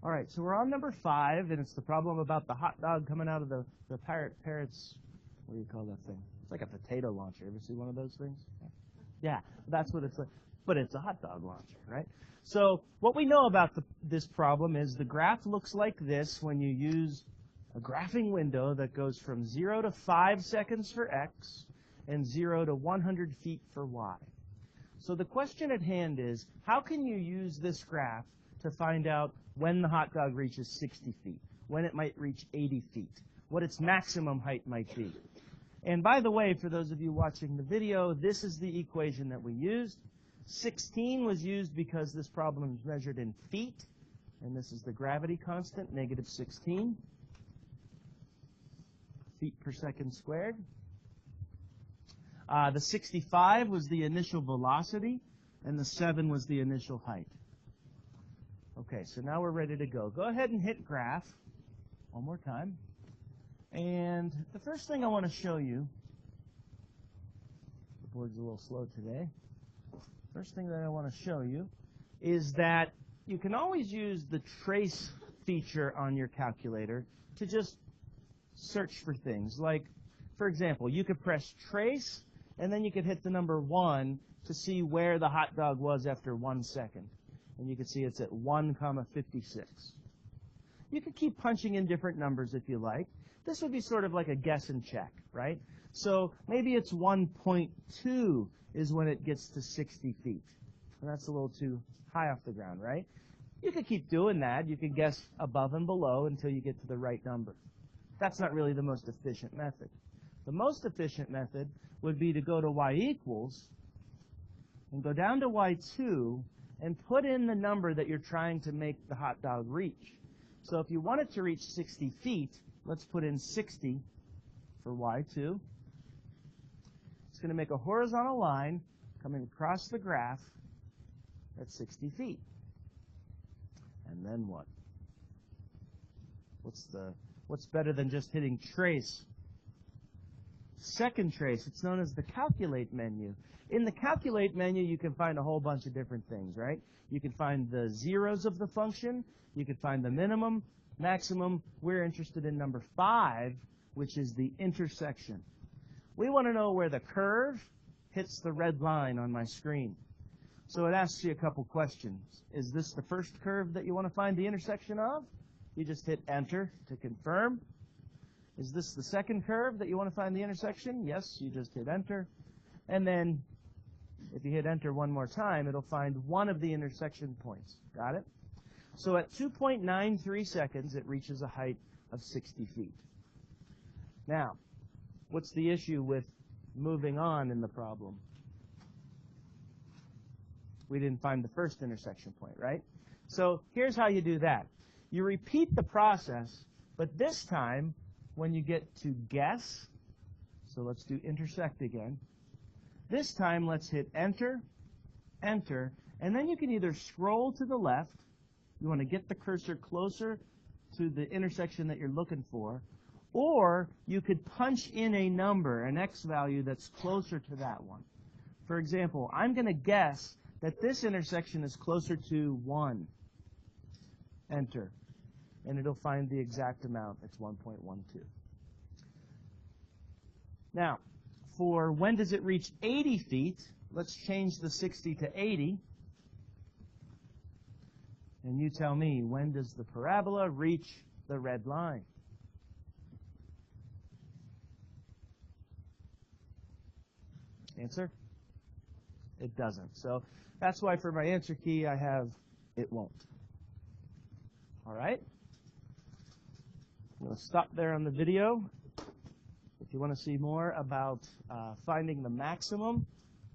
All right, so we're on number 5, and it's the problem about the hot dog coming out of the parrot's, what do you call that thing? It's like a potato launcher. Ever see one of those things? Yeah, that's what it's like. But it's a hot dog launcher, right? So what we know about this problem is the graph looks like this when you use a graphing window that goes from 0 to 5 seconds for x and 0 to 100 feet for y. So the question at hand is, how can you use this graph to find out when the hot dog reaches 60 feet, when it might reach 80 feet, what its maximum height might be? And by the way, for those of you watching the video, this is the equation that we used. 16 was used because this problem is measured in feet, and this is the gravity constant, negative 16 feet per second squared. The 65 was the initial velocity, and the 7 was the initial height. Okay, so now we're ready to go. Go ahead and hit graph one more time. And the first thing I want to show you, the board's a little slow today. First thing that I want to show you is that you can always use the trace feature on your calculator to just search for things. Like, for example, you could press trace, and then you could hit the number 1 to see where the hot dog was after 1 second. And you can see it's at 1,56. You could keep punching in different numbers if you like. This would be sort of like a guess and check, right? So maybe it's 1.2 is when it gets to 60 feet. And that's a little too high off the ground, right? You could keep doing that. You could guess above and below until you get to the right number. That's not really the most efficient method. The most efficient method would be to go to y equals and go down to y2 and put in the number that you're trying to make the hot dog reach. So if you want it to reach 60 feet, let's put in 60 for y2. It's going to make a horizontal line coming across the graph at 60 feet. And then what? What's better than just hitting trace? Second trace, it's known as the calculate menu. In the calculate menu, you can find a whole bunch of different things, right? You can find the zeros of the function. You can find the minimum, maximum. We're interested in number 5, which is the intersection. We want to know where the curve hits the red line on my screen. So it asks you a couple questions. Is this the first curve that you want to find the intersection of? You just hit enter to confirm. Is this the second curve that you want to find the intersection? Yes, you just hit enter. And then if you hit enter one more time, it'll find one of the intersection points. Got it? So at 2.93 seconds, it reaches a height of 60 feet. Now, what's the issue with moving on in the problem? We didn't find the first intersection point, right? So here's how you do that. You repeat the process, but this time, when you get to guess, so let's do intersect again. This time, let's hit enter, enter, and then you can either scroll to the left, you want to get the cursor closer to the intersection that you're looking for, or you could punch in a number, an x value that's closer to that one. For example, I'm going to guess that this intersection is closer to 1. Enter. And it'll find the exact amount. It's 1.12. Now, for when does it reach 80 feet, let's change the 60 to 80. And you tell me, when does the parabola reach the red line? Answer? It doesn't. So that's why for my answer key I have it won't. All right? I'm going to stop there on the video. If you want to see more about finding the maximum,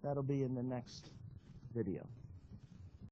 that'll be in the next video.